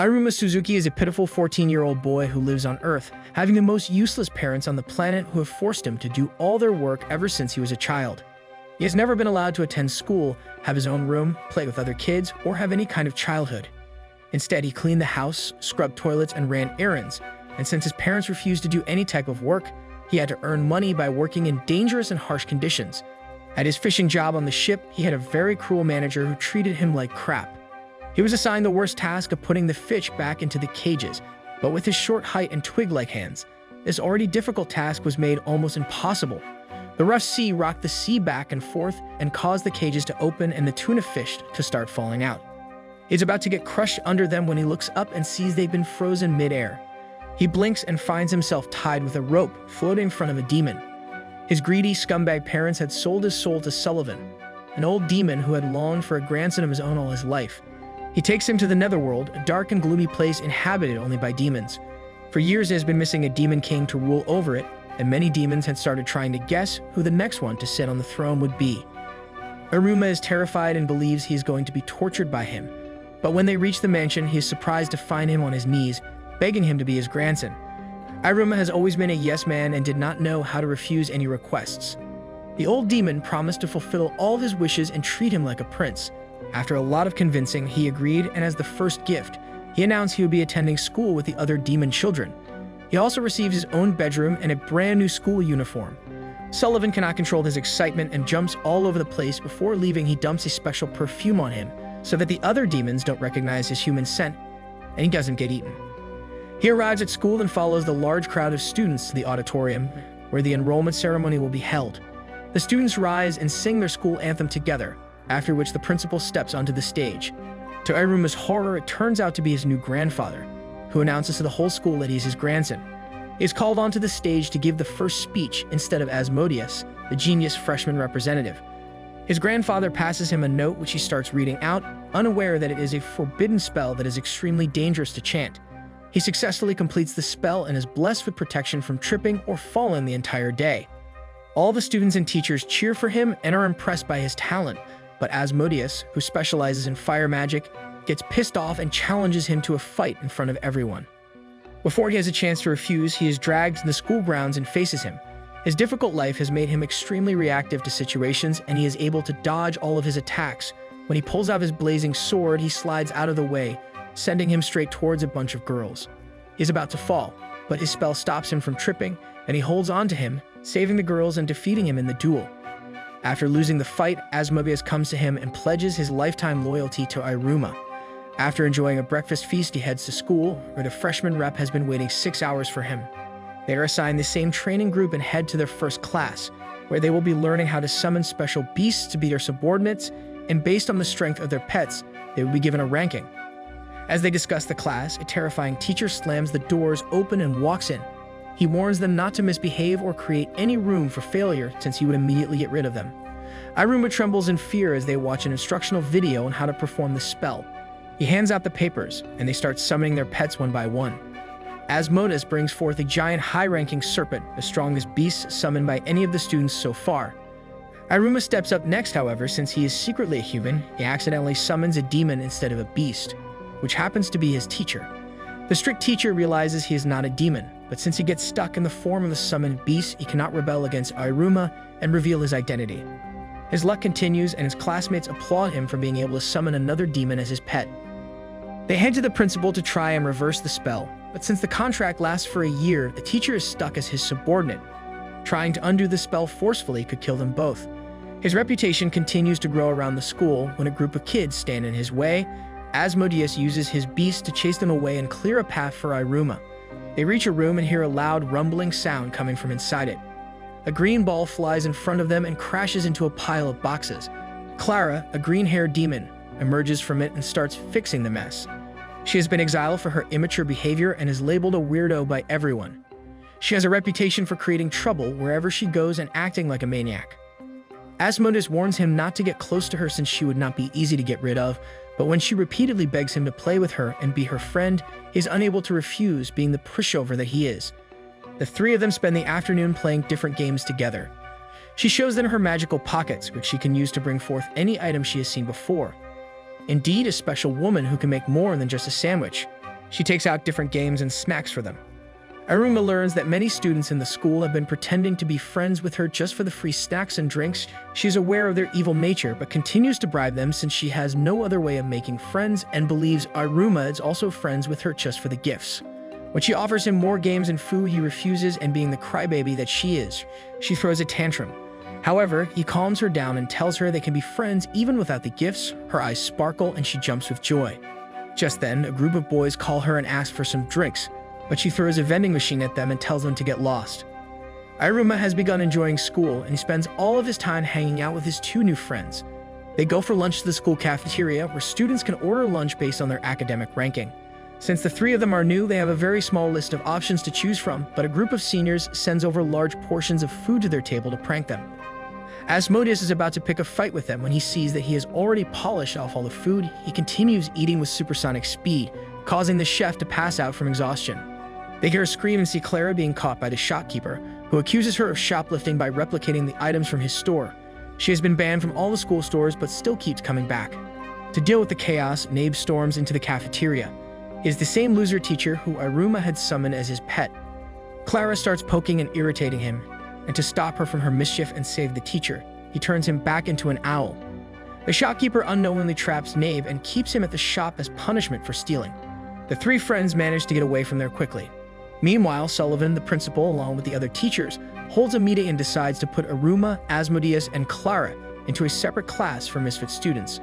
Iruma Suzuki is a pitiful 14-year-old boy who lives on Earth, having the most useless parents on the planet who have forced him to do all their work ever since he was a child. He has never been allowed to attend school, have his own room, play with other kids, or have any kind of childhood. Instead, he cleaned the house, scrubbed toilets, and ran errands, and since his parents refused to do any type of work, he had to earn money by working in dangerous and harsh conditions. At his fishing job on the ship, he had a very cruel manager who treated him like crap. He was assigned the worst task of putting the fish back into the cages, but with his short height and twig-like hands, this already difficult task was made almost impossible. The rough sea rocked the sea back and forth and caused the cages to open and the tuna fish to start falling out. He's about to get crushed under them when he looks up and sees they've been frozen mid-air. He blinks and finds himself tied with a rope floating in front of a demon. His greedy scumbag parents had sold his soul to Sullivan, an old demon who had longed for a grandson of his own all his life. He takes him to the Netherworld, a dark and gloomy place inhabited only by demons. For years he has been missing a demon king to rule over it, and many demons had started trying to guess who the next one to sit on the throne would be. Iruma is terrified and believes he is going to be tortured by him. But when they reach the mansion, he is surprised to find him on his knees, begging him to be his grandson. Iruma has always been a yes man and did not know how to refuse any requests. The old demon promised to fulfill all of his wishes and treat him like a prince. After a lot of convincing, he agreed, and as the first gift, he announced he would be attending school with the other demon children. He also receives his own bedroom and a brand new school uniform. Sullivan cannot control his excitement and jumps all over the place. Before leaving, he dumps a special perfume on him so that the other demons don't recognize his human scent, and he doesn't get eaten. He arrives at school and follows the large crowd of students to the auditorium, where the enrollment ceremony will be held. The students rise and sing their school anthem together, after which the principal steps onto the stage. To Iruma's horror, it turns out to be his new grandfather, who announces to the whole school that he's his grandson. He is called onto the stage to give the first speech instead of Asmodeus, the genius freshman representative. His grandfather passes him a note which he starts reading out, unaware that it is a forbidden spell that is extremely dangerous to chant. He successfully completes the spell and is blessed with protection from tripping or falling the entire day. All the students and teachers cheer for him and are impressed by his talent, but Asmodeus, who specializes in fire magic, gets pissed off and challenges him to a fight in front of everyone. Before he has a chance to refuse, he is dragged to the school grounds and faces him. His difficult life has made him extremely reactive to situations, and he is able to dodge all of his attacks. When he pulls out his blazing sword, he slides out of the way, sending him straight towards a bunch of girls. He's about to fall, but his spell stops him from tripping, and he holds on to him, saving the girls and defeating him in the duel. After losing the fight, Asmodeus comes to him and pledges his lifetime loyalty to Iruma. After enjoying a breakfast feast, he heads to school, where the freshman rep has been waiting 6 hours for him. They are assigned the same training group and head to their first class, where they will be learning how to summon special beasts to be their subordinates, and based on the strength of their pets, they will be given a ranking. As they discuss the class, a terrifying teacher slams the doors open and walks in. He warns them not to misbehave or create any room for failure, since he would immediately get rid of them. Iruma trembles in fear as they watch an instructional video on how to perform the spell. He hands out the papers, and they start summoning their pets one by one. Asmodeus brings forth a giant high-ranking serpent, the strongest beast summoned by any of the students so far. Iruma steps up next, however, since he is secretly a human. He accidentally summons a demon instead of a beast, which happens to be his teacher. The strict teacher realizes he is not a demon, but since he gets stuck in the form of the summoned beast, he cannot rebel against Iruma and reveal his identity. His luck continues, and his classmates applaud him for being able to summon another demon as his pet. They head to the principal to try and reverse the spell, but since the contract lasts for a year, the teacher is stuck as his subordinate. Trying to undo the spell forcefully could kill them both. His reputation continues to grow around the school when a group of kids stand in his way. Asmodeus uses his beast to chase them away and clear a path for Iruma. They reach a room and hear a loud rumbling sound coming from inside it. A green ball flies in front of them and crashes into a pile of boxes. Clara, a green-haired demon, emerges from it and starts fixing the mess. She has been exiled for her immature behavior and is labeled a weirdo by everyone. She has a reputation for creating trouble wherever she goes and acting like a maniac. Asmodeus warns him not to get close to her since she would not be easy to get rid of, but when she repeatedly begs him to play with her and be her friend, he is unable to refuse, being the pushover that he is. The three of them spend the afternoon playing different games together. She shows them her magical pockets, which she can use to bring forth any item she has seen before. Indeed, a special woman who can make more than just a sandwich. She takes out different games and snacks for them. Iruma learns that many students in the school have been pretending to be friends with her just for the free snacks and drinks. She is aware of their evil nature, but continues to bribe them since she has no other way of making friends and believes Iruma is also friends with her just for the gifts. When she offers him more games and food, he refuses, and being the crybaby that she is, she throws a tantrum. However, he calms her down and tells her they can be friends even without the gifts. Her eyes sparkle and she jumps with joy. Just then, a group of boys call her and ask for some drinks, but she throws a vending machine at them and tells them to get lost. Iruma has begun enjoying school, and he spends all of his time hanging out with his two new friends. They go for lunch to the school cafeteria, where students can order lunch based on their academic ranking. Since the three of them are new, they have a very small list of options to choose from, but a group of seniors sends over large portions of food to their table to prank them. Asmodeus is about to pick a fight with them when he sees that he has already polished off all the food. He continues eating with supersonic speed, causing the chef to pass out from exhaustion. They hear a scream and see Clara being caught by the shopkeeper, who accuses her of shoplifting by replicating the items from his store. She has been banned from all the school stores but still keeps coming back. To deal with the chaos, Nabe storms into the cafeteria. He is the same loser teacher who Iruma had summoned as his pet. Clara starts poking and irritating him, and to stop her from her mischief and save the teacher, he turns him back into an owl. The shopkeeper unknowingly traps Nabe and keeps him at the shop as punishment for stealing. The three friends manage to get away from there quickly. Meanwhile, Sullivan, the principal, along with the other teachers, holds a meeting and decides to put Iruma, Asmodeus, and Clara into a separate class for misfit students.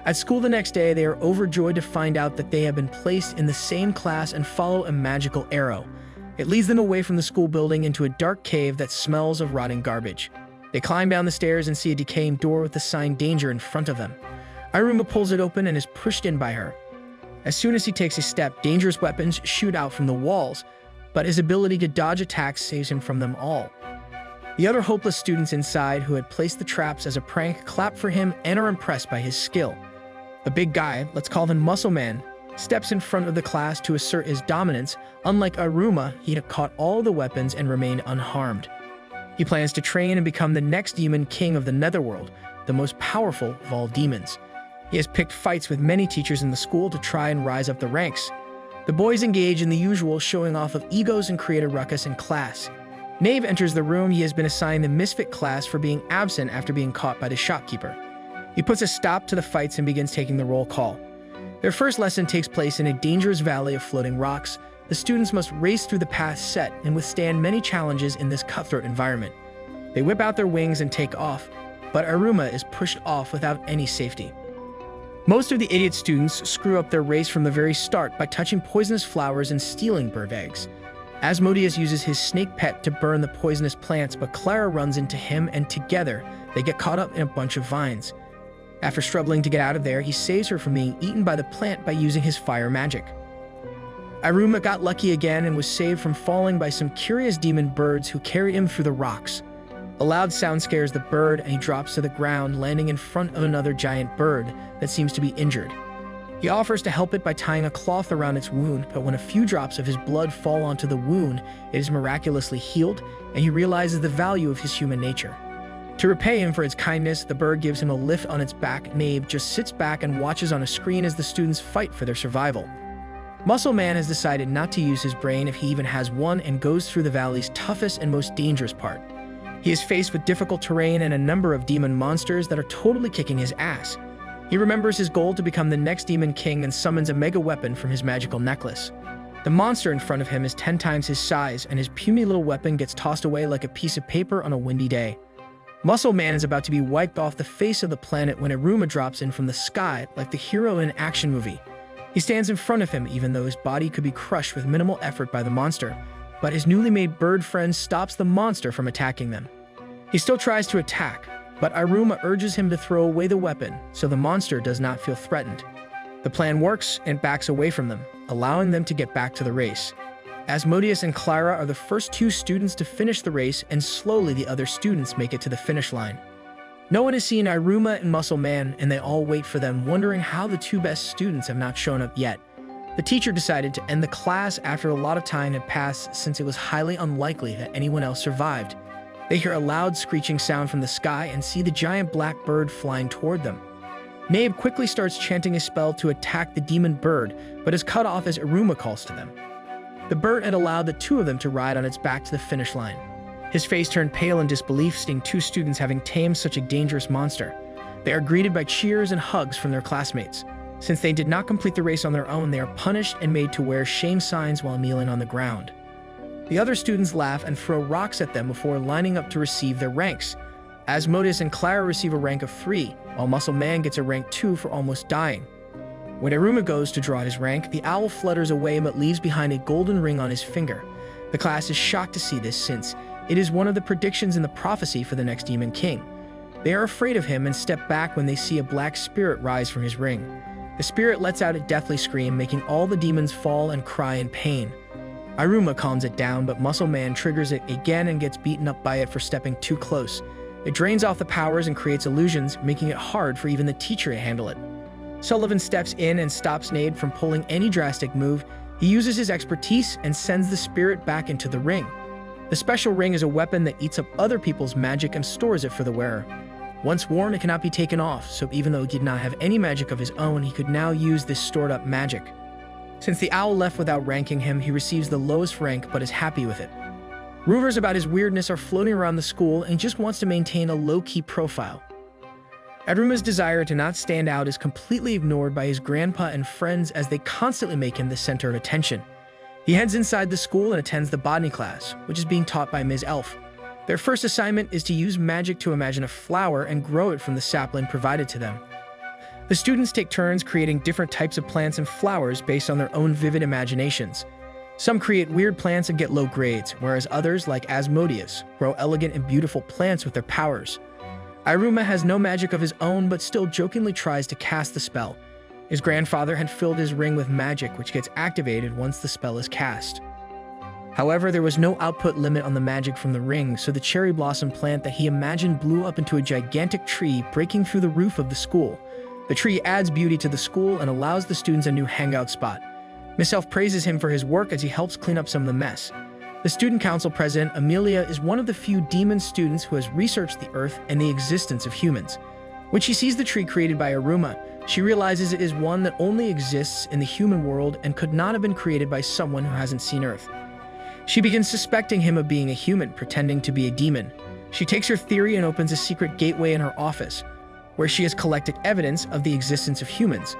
At school the next day, they are overjoyed to find out that they have been placed in the same class and follow a magical arrow. It leads them away from the school building into a dark cave that smells of rotting garbage. They climb down the stairs and see a decaying door with the sign "Danger" in front of them. Iruma pulls it open and is pushed in by her. As soon as he takes a step, dangerous weapons shoot out from the walls, but his ability to dodge attacks saves him from them all. The other hopeless students inside, who had placed the traps as a prank, clap for him and are impressed by his skill. The big guy, let's call him Muscle Man, steps in front of the class to assert his dominance. Unlike Iruma, he had caught all the weapons and remained unharmed. He plans to train and become the next demon king of the Netherworld, the most powerful of all demons. He has picked fights with many teachers in the school to try and rise up the ranks. The boys engage in the usual showing off of egos and create a ruckus in class. Nabe enters the room. He has been assigned the misfit class for being absent after being caught by the shopkeeper. He puts a stop to the fights and begins taking the roll call. Their first lesson takes place in a dangerous valley of floating rocks. The students must race through the path set and withstand many challenges in this cutthroat environment. They whip out their wings and take off, but Iruma is pushed off without any safety. Most of the idiot students screw up their race from the very start by touching poisonous flowers and stealing bird eggs. Asmodeus uses his snake pet to burn the poisonous plants, but Clara runs into him and together they get caught up in a bunch of vines. After struggling to get out of there, he saves her from being eaten by the plant by using his fire magic. Iruma got lucky again and was saved from falling by some curious demon birds who carried him through the rocks. A loud sound scares the bird and he drops to the ground, landing in front of another giant bird that seems to be injured. He offers to help it by tying a cloth around its wound, but when a few drops of his blood fall onto the wound, it is miraculously healed, and he realizes the value of his human nature. To repay him for its kindness, the bird gives him a lift on its back. Nabe just sits back and watches on a screen as the students fight for their survival. Muscle Man has decided not to use his brain, if he even has one, and goes through the valley's toughest and most dangerous part. He is faced with difficult terrain and a number of demon monsters that are totally kicking his ass. He remembers his goal to become the next demon king and summons a mega weapon from his magical necklace. The monster in front of him is 10 times his size, and his puny little weapon gets tossed away like a piece of paper on a windy day. Muscle Man is about to be wiped off the face of the planet when Iruma drops in from the sky like the hero in an action movie. He stands in front of him even though his body could be crushed with minimal effort by the monster, but his newly made bird friend stops the monster from attacking them. He still tries to attack, but Iruma urges him to throw away the weapon so the monster does not feel threatened. The plan works and backs away from them, allowing them to get back to the race. Asmodeus and Clara are the first two students to finish the race, and slowly the other students make it to the finish line. No one has seen Iruma and Muscle Man, and they all wait for them, wondering how the two best students have not shown up yet. The teacher decided to end the class after a lot of time had passed, since it was highly unlikely that anyone else survived. They hear a loud screeching sound from the sky and see the giant black bird flying toward them. Nabe quickly starts chanting a spell to attack the demon bird, but is cut off as Iruma calls to them. The bird had allowed the two of them to ride on its back to the finish line. His face turned pale in disbelief, seeing two students having tamed such a dangerous monster. They are greeted by cheers and hugs from their classmates. Since they did not complete the race on their own, they are punished and made to wear shame signs while kneeling on the ground. The other students laugh and throw rocks at them before lining up to receive their ranks. Asmodeus and Clara receive a rank of 3, while Muscle Man gets a rank 2 for almost dying. When Iruma goes to draw his rank, the owl flutters away but leaves behind a golden ring on his finger. The class is shocked to see this, since it is one of the predictions in the prophecy for the next Demon King. They are afraid of him and step back when they see a black spirit rise from his ring. The spirit lets out a deathly scream, making all the demons fall and cry in pain. Iruma calms it down, but Muscle Man triggers it again and gets beaten up by it for stepping too close. It drains off the powers and creates illusions, making it hard for even the teacher to handle it. Sullivan steps in and stops Nade from pulling any drastic move. He uses his expertise and sends the spirit back into the ring. The special ring is a weapon that eats up other people's magic and stores it for the wearer. Once worn, it cannot be taken off, so even though he did not have any magic of his own, he could now use this stored-up magic. Since the owl left without ranking him, he receives the lowest rank but is happy with it. Rumors about his weirdness are floating around the school, and he just wants to maintain a low-key profile. Iruma's desire to not stand out is completely ignored by his grandpa and friends, as they constantly make him the center of attention. He heads inside the school and attends the botany class, which is being taught by Ms. Elf. Their first assignment is to use magic to imagine a flower and grow it from the sapling provided to them. The students take turns creating different types of plants and flowers based on their own vivid imaginations. Some create weird plants and get low grades, whereas others, like Asmodeus, grow elegant and beautiful plants with their powers. Iruma has no magic of his own, but still jokingly tries to cast the spell. His grandfather had filled his ring with magic, which gets activated once the spell is cast. However, there was no output limit on the magic from the ring, so the cherry blossom plant that he imagined blew up into a gigantic tree, breaking through the roof of the school. The tree adds beauty to the school and allows the students a new hangout spot. Miss Elf praises him for his work as he helps clean up some of the mess. The student council president, Amelia, is one of the few demon students who has researched the earth and the existence of humans. When she sees the tree created by Iruma, she realizes it is one that only exists in the human world and could not have been created by someone who hasn't seen Earth. She begins suspecting him of being a human, pretending to be a demon. She takes her theory and opens a secret gateway in her office, where she has collected evidence of the existence of humans.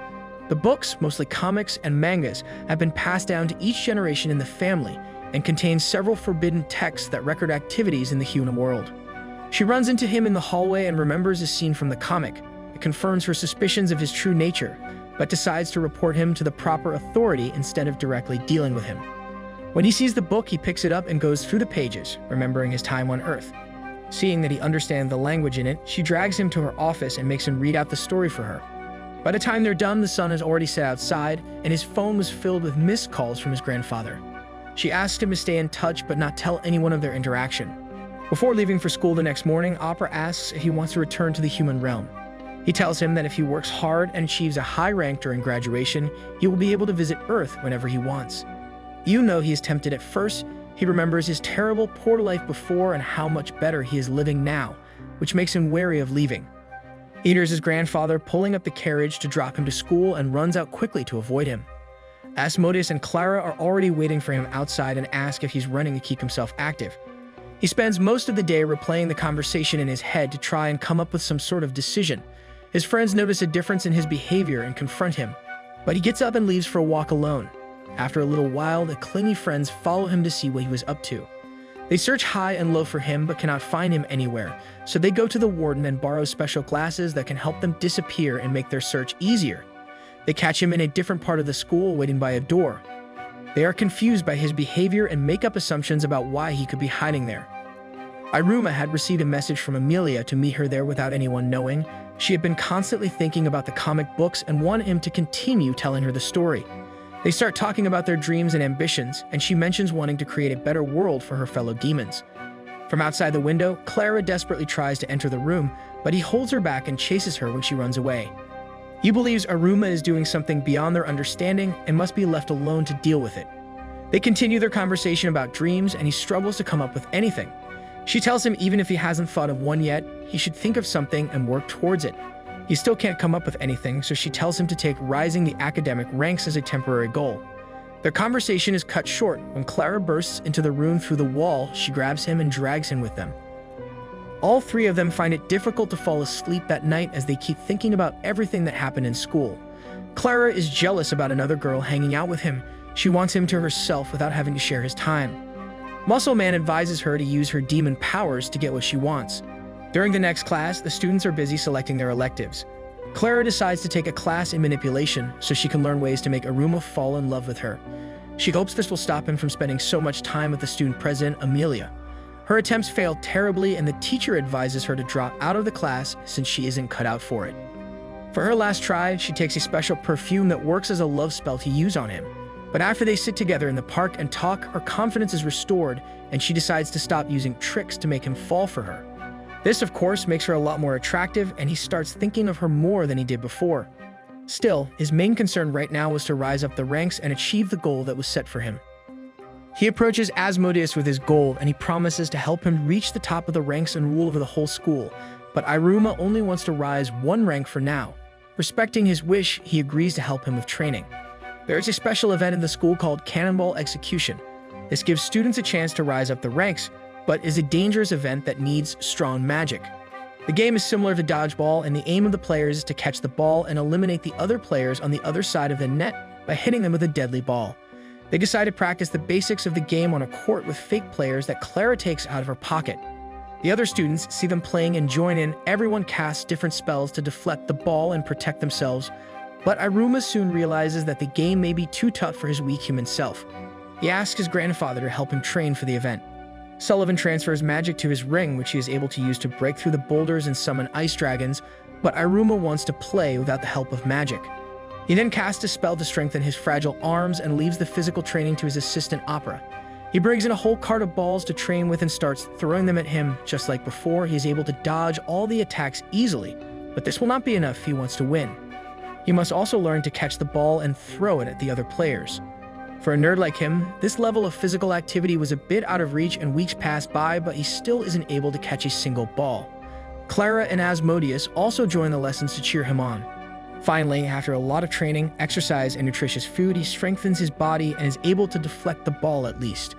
The books, mostly comics and mangas, have been passed down to each generation in the family and contain several forbidden texts that record activities in the human world. She runs into him in the hallway and remembers a scene from the comic. It confirms her suspicions of his true nature, but decides to report him to the proper authority instead of directly dealing with him. When he sees the book, he picks it up and goes through the pages, remembering his time on Earth. Seeing that he understands the language in it, she drags him to her office and makes him read out the story for her. By the time they're done, the sun has already set outside, and his phone was filled with missed calls from his grandfather. She asks him to stay in touch but not tell anyone of their interaction. Before leaving for school the next morning, Opera asks if he wants to return to the human realm. He tells him that if he works hard and achieves a high rank during graduation, he will be able to visit Earth whenever he wants. Even though he is tempted at first, he remembers his terrible, poor life before and how much better he is living now, which makes him wary of leaving. He hears his grandfather pulling up the carriage to drop him to school and runs out quickly to avoid him. Asmodeus and Clara are already waiting for him outside and ask if he's running to keep himself active. He spends most of the day replaying the conversation in his head to try and come up with some sort of decision. His friends notice a difference in his behavior and confront him, but he gets up and leaves for a walk alone. After a little while, the clingy friends follow him to see what he was up to. They search high and low for him but cannot find him anywhere, so they go to the warden and borrow special glasses that can help them disappear and make their search easier. They catch him in a different part of the school, waiting by a door. They are confused by his behavior and make up assumptions about why he could be hiding there. Iruma had received a message from Amelia to meet her there without anyone knowing. She had been constantly thinking about the comic books and wanted him to continue telling her the story. They start talking about their dreams and ambitions, and she mentions wanting to create a better world for her fellow demons. From outside the window, Clara desperately tries to enter the room, but he holds her back and chases her when she runs away. He believes Iruma is doing something beyond their understanding and must be left alone to deal with it. They continue their conversation about dreams, and he struggles to come up with anything. She tells him even if he hasn't thought of one yet, he should think of something and work towards it. He still can't come up with anything, so she tells him to take rising the academic ranks as a temporary goal. Their conversation is cut short when Clara bursts into the room through the wall. She grabs him and drags him with them. All three of them find it difficult to fall asleep that night as they keep thinking about everything that happened in school. Clara is jealous about another girl hanging out with him. She wants him to herself without having to share his time. Muscle Man advises her to use her demon powers to get what she wants. During the next class, the students are busy selecting their electives. Clara decides to take a class in manipulation so she can learn ways to make Iruma fall in love with her. She hopes this will stop him from spending so much time with the student president, Amelia. Her attempts fail terribly, and the teacher advises her to drop out of the class since she isn't cut out for it. For her last try, she takes a special perfume that works as a love spell to use on him. But after they sit together in the park and talk, her confidence is restored, and she decides to stop using tricks to make him fall for her. This, of course, makes her a lot more attractive, and he starts thinking of her more than he did before. Still, his main concern right now was to rise up the ranks and achieve the goal that was set for him. He approaches Asmodeus with his goal, and he promises to help him reach the top of the ranks and rule over the whole school. But Iruma only wants to rise one rank for now. Respecting his wish, he agrees to help him with training. There is a special event in the school called Cannonball Execution. This gives students a chance to rise up the ranks, but is a dangerous event that needs strong magic. The game is similar to dodgeball, and the aim of the players is to catch the ball and eliminate the other players on the other side of the net by hitting them with a deadly ball. They decide to practice the basics of the game on a court with fake players that Clara takes out of her pocket. The other students see them playing and join in. Everyone casts different spells to deflect the ball and protect themselves, but Iruma soon realizes that the game may be too tough for his weak human self. He asks his grandfather to help him train for the event. Sullivan transfers magic to his ring, which he is able to use to break through the boulders and summon ice dragons, but Iruma wants to play without the help of magic. He then casts a spell to strengthen his fragile arms and leaves the physical training to his assistant Opera. He brings in a whole cart of balls to train with and starts throwing them at him. Just like before, he is able to dodge all the attacks easily, but this will not be enough if he wants to win. He must also learn to catch the ball and throw it at the other players. For a nerd like him, this level of physical activity was a bit out of reach, and weeks pass by, but he still isn't able to catch a single ball. Clara and Asmodeus also join the lessons to cheer him on. Finally, after a lot of training, exercise, and nutritious food, he strengthens his body and is able to deflect the ball at least.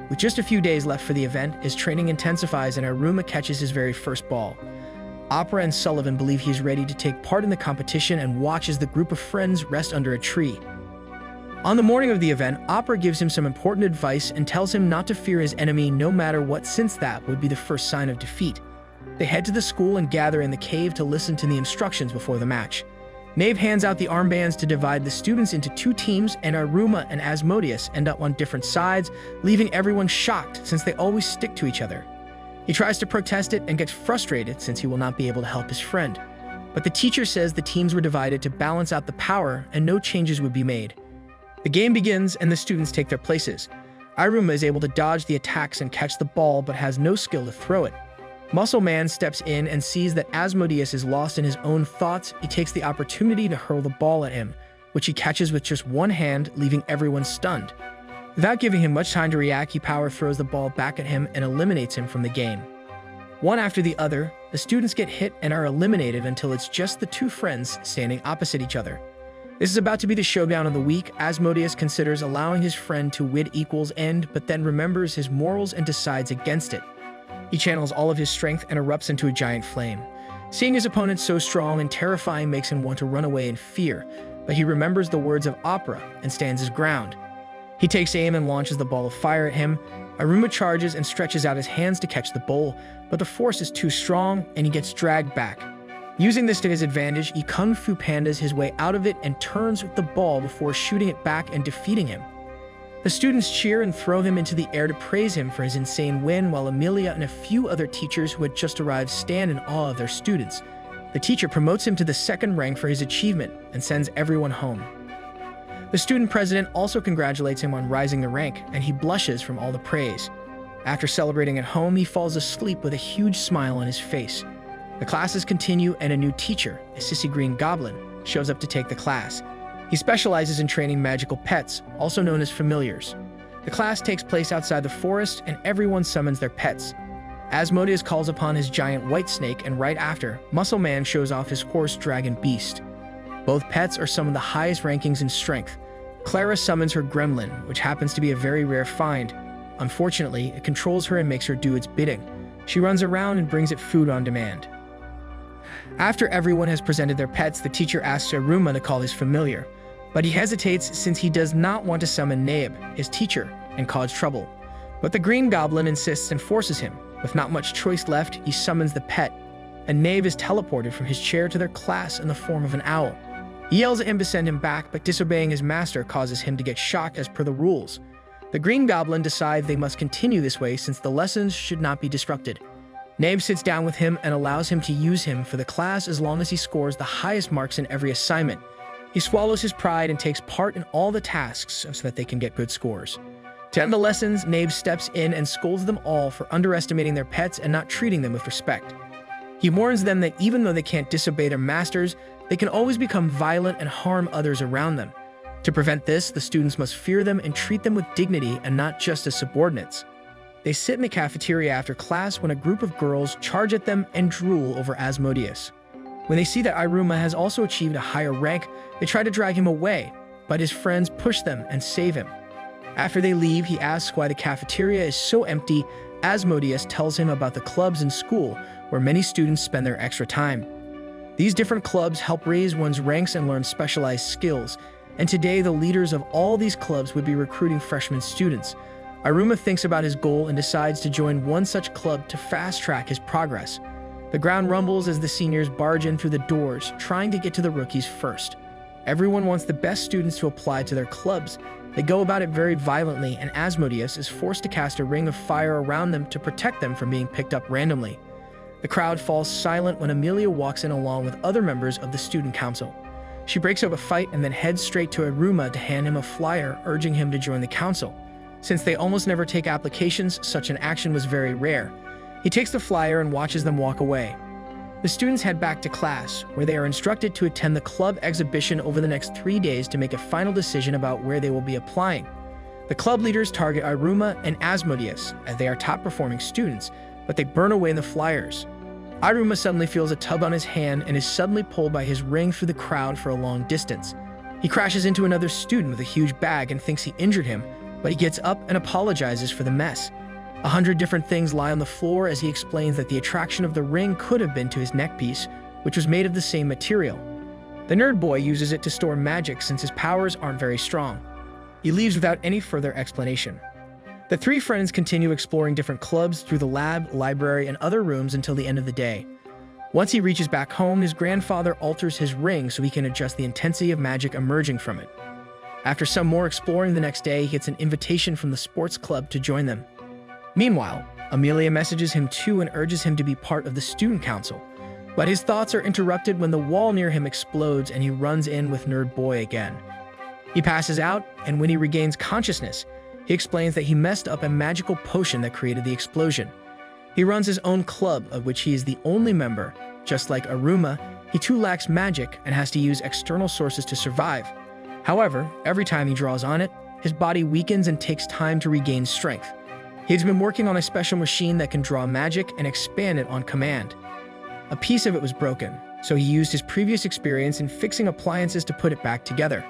With just a few days left for the event, his training intensifies and Iruma catches his very first ball. Opera and Sullivan believe he is ready to take part in the competition and watch as the group of friends rest under a tree. On the morning of the event, Opera gives him some important advice and tells him not to fear his enemy no matter what, since that would be the first sign of defeat. They head to the school and gather in the cave to listen to the instructions before the match. Nave hands out the armbands to divide the students into two teams, and Iruma and Asmodeus end up on different sides, leaving everyone shocked since they always stick to each other. He tries to protest it and gets frustrated since he will not be able to help his friend. But the teacher says the teams were divided to balance out the power and no changes would be made. The game begins and the students take their places. Iruma is able to dodge the attacks and catch the ball but has no skill to throw it. Muscle Man steps in and sees that Asmodeus is lost in his own thoughts. He takes the opportunity to hurl the ball at him, which he catches with just one hand, leaving everyone stunned. Without giving him much time to react, he power throws the ball back at him and eliminates him from the game. One after the other, the students get hit and are eliminated until it's just the two friends standing opposite each other. This is about to be the showdown of the week. Asmodeus considers allowing his friend to win equals end, but then remembers his morals and decides against it. He channels all of his strength and erupts into a giant flame. Seeing his opponent so strong and terrifying makes him want to run away in fear, but he remembers the words of Opera and stands his ground. He takes aim and launches the ball of fire at him. Iruma charges and stretches out his hands to catch the bowl, but the force is too strong and he gets dragged back. Using this to his advantage, he Kung Fu Pandas his way out of it and turns with the ball before shooting it back and defeating him. The students cheer and throw him into the air to praise him for his insane win, while Amelia and a few other teachers who had just arrived stand in awe of their students. The teacher promotes him to the second rank for his achievement and sends everyone home. The student president also congratulates him on rising the rank, and he blushes from all the praise. After celebrating at home, he falls asleep with a huge smile on his face. The classes continue, and a new teacher, a sissy green goblin, shows up to take the class. He specializes in training magical pets, also known as familiars. The class takes place outside the forest, and everyone summons their pets. Asmodeus calls upon his giant white snake, and right after, Muscle Man shows off his horse dragon Beast. Both pets are some of the highest rankings in strength. Clara summons her gremlin, which happens to be a very rare find. Unfortunately, it controls her and makes her do its bidding. She runs around and brings it food on demand. After everyone has presented their pets, the teacher asks Iruma to call his familiar, but he hesitates since he does not want to summon Nabe, his teacher, and cause trouble. But the Green Goblin insists and forces him. With not much choice left, he summons the pet, and Nabe is teleported from his chair to their class in the form of an owl. He yells at him to send him back, but disobeying his master causes him to get shocked as per the rules. The Green Goblin decides they must continue this way since the lessons should not be disrupted. Nabe sits down with him and allows him to use him for the class as long as he scores the highest marks in every assignment. He swallows his pride and takes part in all the tasks so that they can get good scores. To end the lessons, Nabe steps in and scolds them all for underestimating their pets and not treating them with respect. He warns them that even though they can't disobey their masters, they can always become violent and harm others around them. To prevent this, the students must fear them and treat them with dignity and not just as subordinates. They sit in the cafeteria after class when a group of girls charge at them and drool over Asmodeus. When they see that Iruma has also achieved a higher rank, they try to drag him away, but his friends push them and save him. After they leave, he asks why the cafeteria is so empty. Asmodeus tells him about the clubs in school where many students spend their extra time. These different clubs help raise one's ranks and learn specialized skills, and today the leaders of all these clubs would be recruiting freshman students. Iruma thinks about his goal and decides to join one such club to fast-track his progress. The ground rumbles as the seniors barge in through the doors, trying to get to the rookies first. Everyone wants the best students to apply to their clubs. They go about it very violently, and Asmodeus is forced to cast a ring of fire around them to protect them from being picked up randomly. The crowd falls silent when Amelia walks in along with other members of the student council. She breaks up a fight and then heads straight to Iruma to hand him a flyer urging him to join the council. Since they almost never take applications, such an action was very rare. He takes the flyer and watches them walk away. The students head back to class, where they are instructed to attend the club exhibition over the next 3 days to make a final decision about where they will be applying. The club leaders target Iruma and Asmodeus, as they are top-performing students, but they burn away the flyers. Iruma suddenly feels a tug on his hand and is suddenly pulled by his ring through the crowd for a long distance. He crashes into another student with a huge bag and thinks he injured him, but he gets up and apologizes for the mess. 100 different things lie on the floor as he explains that the attraction of the ring could have been to his neckpiece, which was made of the same material. The nerd boy uses it to store magic since his powers aren't very strong. He leaves without any further explanation. The three friends continue exploring different clubs through the lab, library, and other rooms until the end of the day. Once he reaches back home, his grandfather alters his ring so he can adjust the intensity of magic emerging from it. After some more exploring the next day, he gets an invitation from the sports club to join them. Meanwhile, Amelia messages him too and urges him to be part of the student council. But his thoughts are interrupted when the wall near him explodes and he runs in with Nerd Boy again. He passes out, and when he regains consciousness, he explains that he messed up a magical potion that created the explosion. He runs his own club, of which he is the only member. Just like Iruma, he too lacks magic and has to use external sources to survive. However, every time he draws on it, his body weakens and takes time to regain strength. He's been working on a special machine that can draw magic and expand it on command. A piece of it was broken, so he used his previous experience in fixing appliances to put it back together.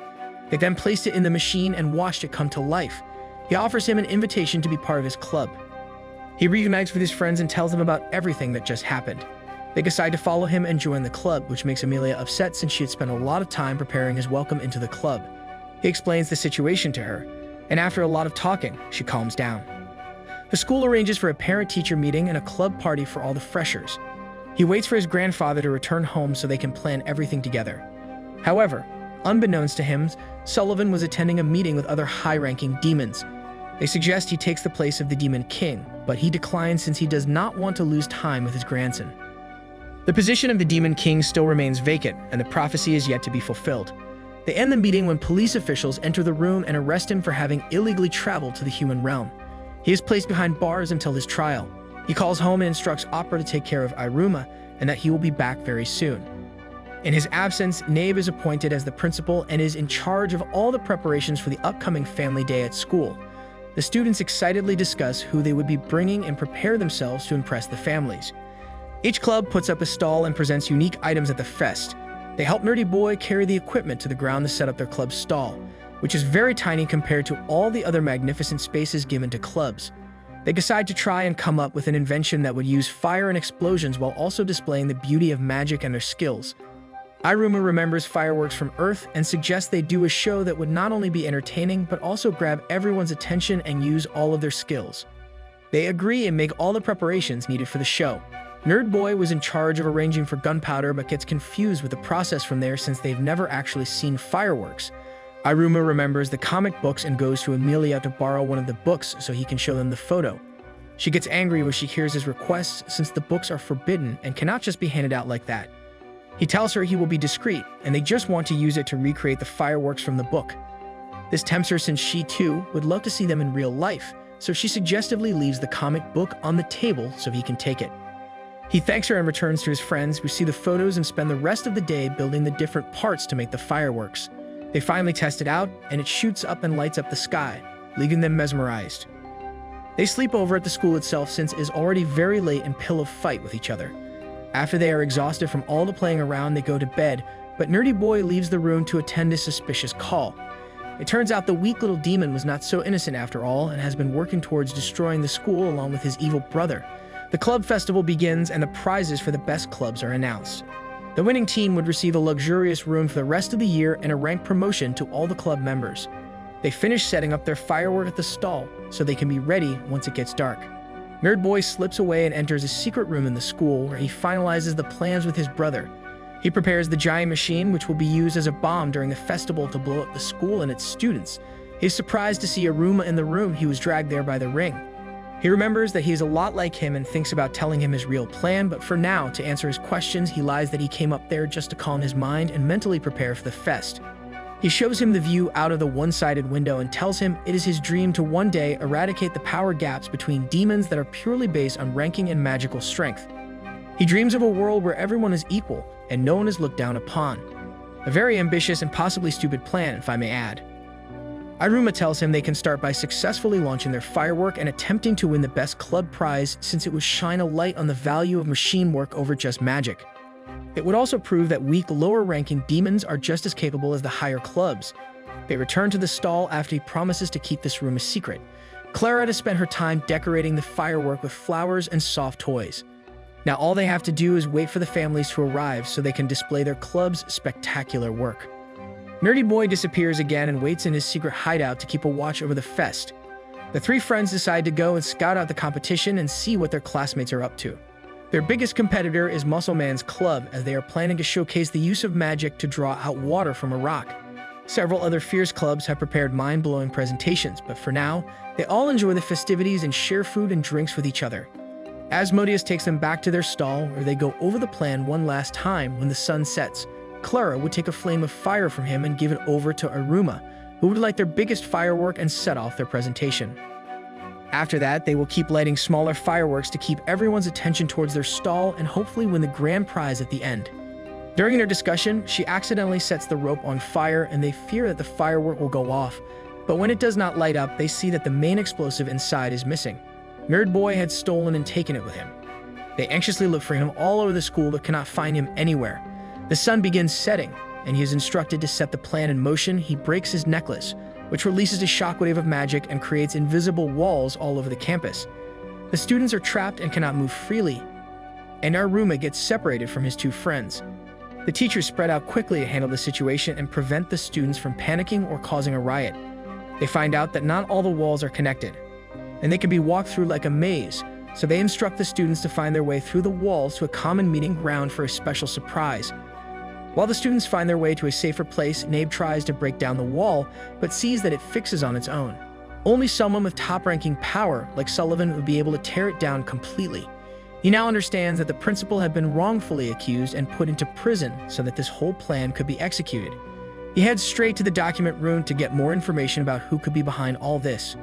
They then placed it in the machine and watched it come to life. He offers him an invitation to be part of his club. He reunites with his friends and tells them about everything that just happened. They decide to follow him and join the club, which makes Amelia upset since she had spent a lot of time preparing his welcome into the club. He explains the situation to her, and after a lot of talking, she calms down. The school arranges for a parent-teacher meeting and a club party for all the freshers. He waits for his grandfather to return home so they can plan everything together. However, unbeknownst to him, Sullivan was attending a meeting with other high-ranking demons. They suggest he takes the place of the Demon King, but he declines since he does not want to lose time with his grandson. The position of the Demon King still remains vacant, and the prophecy is yet to be fulfilled. They end the meeting when police officials enter the room and arrest him for having illegally traveled to the human realm. He is placed behind bars until his trial. He calls home and instructs Opera to take care of Iruma and that he will be back very soon. In his absence, Nabe is appointed as the principal and is in charge of all the preparations for the upcoming family day at school. The students excitedly discuss who they would be bringing and prepare themselves to impress the families. Each club puts up a stall and presents unique items at the fest. They help Nerdy Boy carry the equipment to the ground to set up their club's stall, which is very tiny compared to all the other magnificent spaces given to clubs. They decide to try and come up with an invention that would use fire and explosions while also displaying the beauty of magic and their skills. Iruma remembers fireworks from Earth and suggests they do a show that would not only be entertaining but also grab everyone's attention and use all of their skills. They agree and make all the preparations needed for the show. Nerd Boy was in charge of arranging for gunpowder but gets confused with the process from there since they've never actually seen fireworks. Iruma remembers the comic books and goes to Amelia to borrow one of the books so he can show them the photo. She gets angry when she hears his requests since the books are forbidden and cannot just be handed out like that. He tells her he will be discreet, and they just want to use it to recreate the fireworks from the book. This tempts her since she, too, would love to see them in real life, so she suggestively leaves the comic book on the table so he can take it. He thanks her and returns to his friends, who see the photos and spend the rest of the day building the different parts to make the fireworks. They finally test it out, and it shoots up and lights up the sky, leaving them mesmerized. They sleep over at the school itself since it is already very late and pillow fight with each other. After they are exhausted from all the playing around, they go to bed, but Nerdy Boy leaves the room to attend a suspicious call. It turns out the weak little demon was not so innocent after all and has been working towards destroying the school along with his evil brother. The club festival begins and the prizes for the best clubs are announced. The winning team would receive a luxurious room for the rest of the year and a rank promotion to all the club members. They finish setting up their firework at the stall so they can be ready once it gets dark. Nerd Boy slips away and enters a secret room in the school where he finalizes the plans with his brother. He prepares the giant machine which will be used as a bomb during the festival to blow up the school and its students. He's surprised to see Iruma in the room. He was dragged there by the ring. He remembers that he is a lot like him and thinks about telling him his real plan, but for now, to answer his questions, he lies that he came up there just to calm his mind and mentally prepare for the fest. He shows him the view out of the one-sided window and tells him it is his dream to one day eradicate the power gaps between demons that are purely based on ranking and magical strength. He dreams of a world where everyone is equal and no one is looked down upon. A very ambitious and possibly stupid plan, if I may add. Iruma tells him they can start by successfully launching their firework and attempting to win the best club prize since it would shine a light on the value of machine work over just magic. It would also prove that weak, lower-ranking demons are just as capable as the higher clubs. They return to the stall after he promises to keep this room a secret. Clara has spent her time decorating the firework with flowers and soft toys. Now all they have to do is wait for the families to arrive so they can display their club's spectacular work. Nerdy Boy disappears again and waits in his secret hideout to keep a watch over the fest. The three friends decide to go and scout out the competition and see what their classmates are up to. Their biggest competitor is Muscle Man's club, as they are planning to showcase the use of magic to draw out water from a rock. Several other fierce clubs have prepared mind-blowing presentations, but for now, they all enjoy the festivities and share food and drinks with each other. Asmodeus takes them back to their stall, where they go over the plan one last time. When the sun sets, Clara would take a flame of fire from him and give it over to Iruma, who would light their biggest firework and set off their presentation. After that, they will keep lighting smaller fireworks to keep everyone's attention towards their stall and hopefully win the grand prize at the end. During their discussion, she accidentally sets the rope on fire and they fear that the firework will go off, but when it does not light up, they see that the main explosive inside is missing. Nerd Boy had stolen and taken it with him. They anxiously look for him all over the school but cannot find him anywhere. The sun begins setting, and he is instructed to set the plan in motion. He breaks his necklace, which releases a shockwave of magic and creates invisible walls all over the campus. The students are trapped and cannot move freely, and Iruma gets separated from his two friends. The teachers spread out quickly to handle the situation and prevent the students from panicking or causing a riot. They find out that not all the walls are connected, and they can be walked through like a maze, so they instruct the students to find their way through the walls to a common meeting ground for a special surprise. While the students find their way to a safer place, Nabe tries to break down the wall, but sees that it fixes on its own. Only someone with top-ranking power, like Sullivan, would be able to tear it down completely. He now understands that the principal had been wrongfully accused and put into prison so that this whole plan could be executed. He heads straight to the document room to get more information about who could be behind all this.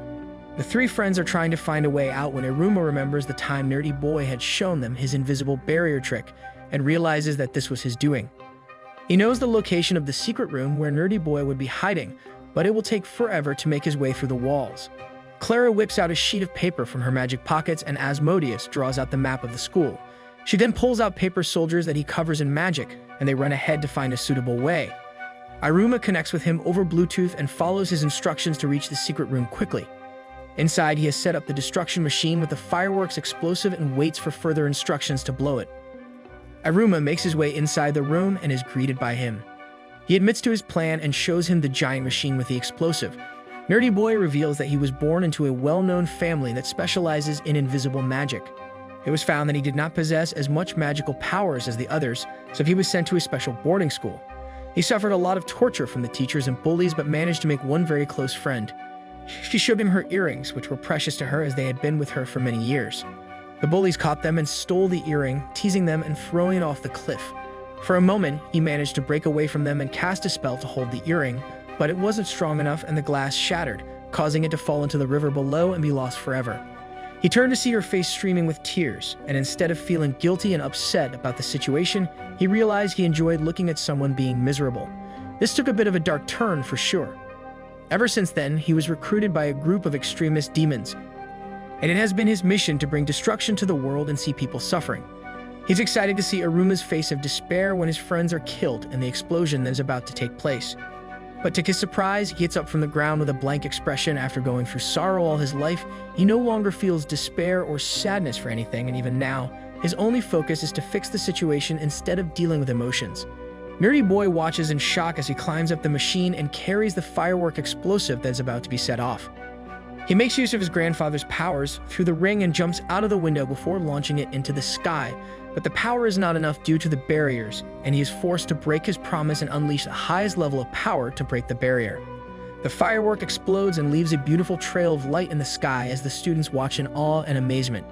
The three friends are trying to find a way out when Iruma remembers the time Nerdy Boy had shown them his invisible barrier trick and realizes that this was his doing. He knows the location of the secret room where Nerdy Boy would be hiding, but it will take forever to make his way through the walls. Clara whips out a sheet of paper from her magic pockets and Asmodeus draws out the map of the school. She then pulls out paper soldiers that he covers in magic, and they run ahead to find a suitable way. Iruma connects with him over Bluetooth and follows his instructions to reach the secret room quickly. Inside, he has set up the destruction machine with the fireworks explosive and waits for further instructions to blow it. Iruma makes his way inside the room and is greeted by him. He admits to his plan and shows him the giant machine with the explosive. Nerdy Boy reveals that he was born into a well-known family that specializes in invisible magic. It was found that he did not possess as much magical powers as the others, so he was sent to a special boarding school. He suffered a lot of torture from the teachers and bullies but managed to make one very close friend. She showed him her earrings, which were precious to her as they had been with her for many years. The bullies caught them and stole the earring, teasing them and throwing it off the cliff. For a moment, he managed to break away from them and cast a spell to hold the earring, but it wasn't strong enough and the glass shattered, causing it to fall into the river below and be lost forever. He turned to see her face streaming with tears, and instead of feeling guilty and upset about the situation, he realized he enjoyed looking at someone being miserable. This took a bit of a dark turn for sure. Ever since then, he was recruited by a group of extremist demons, and it has been his mission to bring destruction to the world and see people suffering. He's excited to see Iruma's face of despair when his friends are killed and the explosion that is about to take place. But to his surprise, he gets up from the ground with a blank expression after going through sorrow all his life. He no longer feels despair or sadness for anything, and even now, his only focus is to fix the situation instead of dealing with emotions. Nerdy Boy watches in shock as he climbs up the machine and carries the firework explosive that is about to be set off. He makes use of his grandfather's powers through the ring and jumps out of the window before launching it into the sky, but the power is not enough due to the barriers, and he is forced to break his promise and unleash the highest level of power to break the barrier. The firework explodes and leaves a beautiful trail of light in the sky as the students watch in awe and amazement.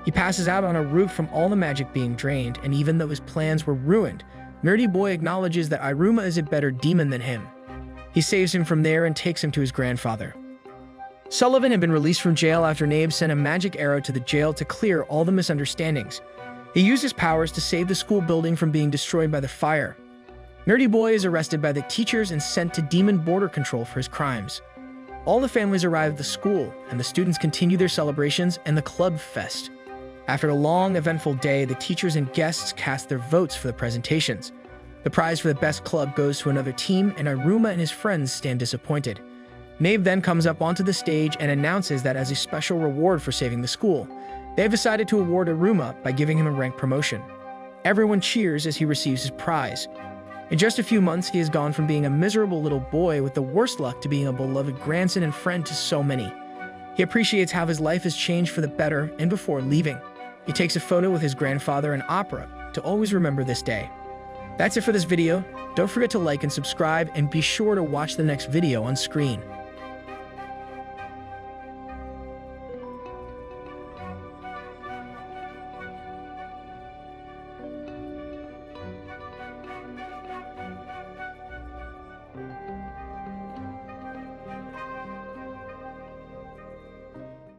He passes out on a roof from all the magic being drained, and even though his plans were ruined, Nerdy Boy acknowledges that Iruma is a better demon than him. He saves him from there and takes him to his grandfather. Sullivan had been released from jail after Nabe sent a magic arrow to the jail to clear all the misunderstandings. He used his powers to save the school building from being destroyed by the fire. Nerdy Boy is arrested by the teachers and sent to Demon Border Control for his crimes. All the families arrive at the school, and the students continue their celebrations and the club fest. After a long, eventful day, the teachers and guests cast their votes for the presentations. The prize for the best club goes to another team, and Iruma and his friends stand disappointed. Nabe then comes up onto the stage and announces that as a special reward for saving the school, they have decided to award Iruma by giving him a rank promotion. Everyone cheers as he receives his prize. In just a few months, he has gone from being a miserable little boy with the worst luck to being a beloved grandson and friend to so many. He appreciates how his life has changed for the better, and before leaving, he takes a photo with his grandfather and opera to always remember this day. That's it for this video. Don't forget to like and subscribe, and be sure to watch the next video on screen.